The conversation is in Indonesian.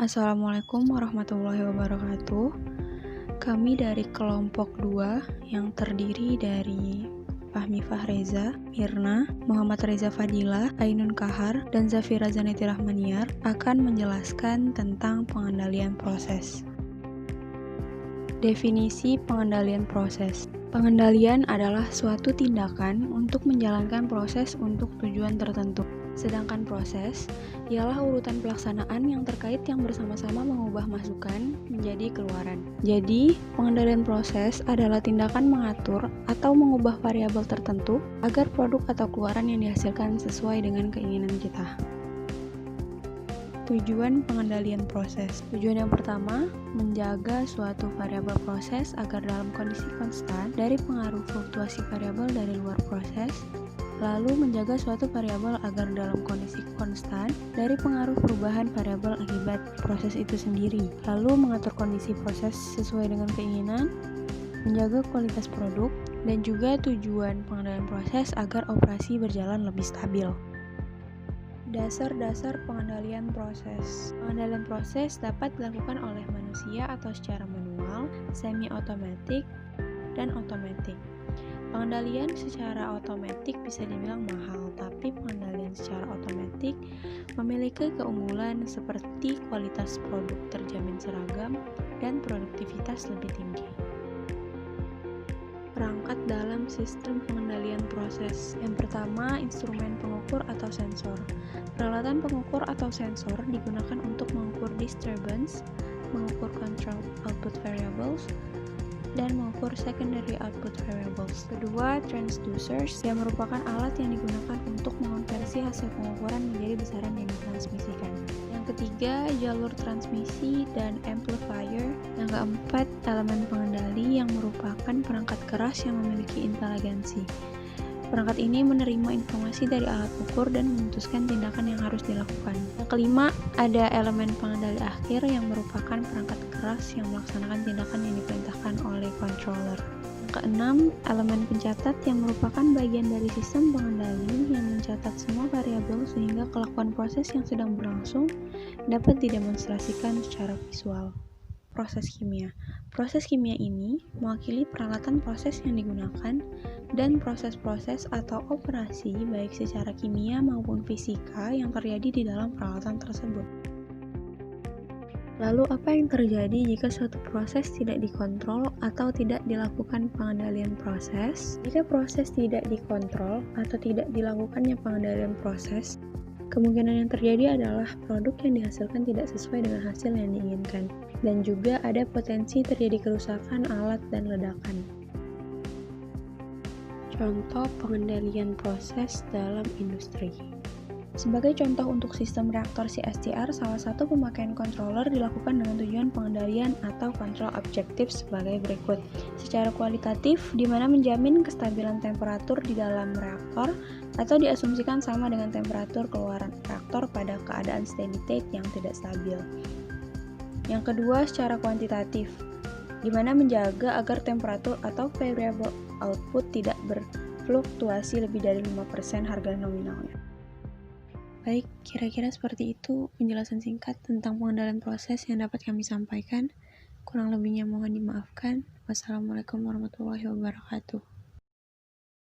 Assalamualaikum warahmatullahi wabarakatuh. Kami dari kelompok 2 yang terdiri dari Fahmi Fahreza, Mirna, Muhammad Reza Fadila, Ainun Kahar, dan Zafira Zaneti Rahmaniar akan menjelaskan tentang pengendalian proses. Definisi pengendalian proses. Pengendalian adalah suatu tindakan untuk menjalankan proses untuk tujuan tertentu. Sedangkan proses ialah urutan pelaksanaan yang terkait yang bersama-sama mengubah masukan menjadi keluaran. Jadi, pengendalian proses adalah tindakan mengatur atau mengubah variabel tertentu agar produk atau keluaran yang dihasilkan sesuai dengan keinginan kita. Tujuan pengendalian proses. Tujuan yang pertama, menjaga suatu variabel proses agar dalam kondisi konstan dari pengaruh fluktuasi variabel dari luar proses. Lalu menjaga suatu variabel agar dalam kondisi konstan dari pengaruh perubahan variabel akibat proses itu sendiri. Lalu mengatur kondisi proses sesuai dengan keinginan, menjaga kualitas produk, dan juga tujuan pengendalian proses agar operasi berjalan lebih stabil. Dasar-dasar pengendalian proses. Pengendalian proses dapat dilakukan oleh manusia atau secara manual, semi-otomatik, dan otomatik. Pengendalian secara otomatik bisa dibilang mahal, tapi pengendalian secara otomatik memiliki keunggulan seperti kualitas produk terjamin seragam dan produktivitas lebih tinggi. Perangkat dalam sistem pengendalian proses. Yang pertama, instrumen pengukur atau sensor. Peralatan pengukur atau sensor digunakan untuk mengukur disturbance, mengukur control output variables, dan mengukur secondary output variables. Kedua, transducers yang merupakan alat yang digunakan untuk mengonversi hasil pengukuran menjadi besaran yang ditransmisikan. Yang ketiga, jalur transmisi dan amplifier. Yang keempat, elemen pengendali yang merupakan perangkat keras yang memiliki inteligensi. Perangkat ini menerima informasi dari alat ukur dan memutuskan tindakan yang harus dilakukan. Yang kelima, ada elemen pengendali akhir yang merupakan perangkat keras yang melaksanakan tindakan yang diperintahkan oleh controller. Yang keenam, elemen pencatat yang merupakan bagian dari sistem pengendali yang mencatat semua variabel sehingga kelakuan proses yang sedang berlangsung dapat didemonstrasikan secara visual. Proses kimia. Proses kimia ini mewakili peralatan proses yang digunakan dan proses-proses atau operasi baik secara kimia maupun fisika yang terjadi di dalam peralatan tersebut. Lalu apa yang terjadi jika suatu proses tidak dikontrol atau tidak dilakukan pengendalian proses? Jika proses tidak dikontrol atau tidak dilakukannya pengendalian proses, kemungkinan yang terjadi adalah produk yang dihasilkan tidak sesuai dengan hasil yang diinginkan, dan juga ada potensi terjadi kerusakan alat dan ledakan. Contoh pengendalian proses dalam industri. Sebagai contoh untuk sistem reaktor CSTR, salah satu pemakaian controller dilakukan dengan tujuan pengendalian atau control objektif sebagai berikut. Secara kualitatif, di mana menjamin kestabilan temperatur di dalam reaktor atau diasumsikan sama dengan temperatur keluaran reaktor pada keadaan steady state yang tidak stabil. Yang kedua, secara kuantitatif, di mana menjaga agar temperatur atau variable output tidak berfluktuasi lebih dari 5% harga nominalnya. Baik, kira-kira seperti itu penjelasan singkat tentang pengendalian proses yang dapat kami sampaikan. Kurang lebihnya mohon dimaafkan. Wassalamualaikum warahmatullahi wabarakatuh.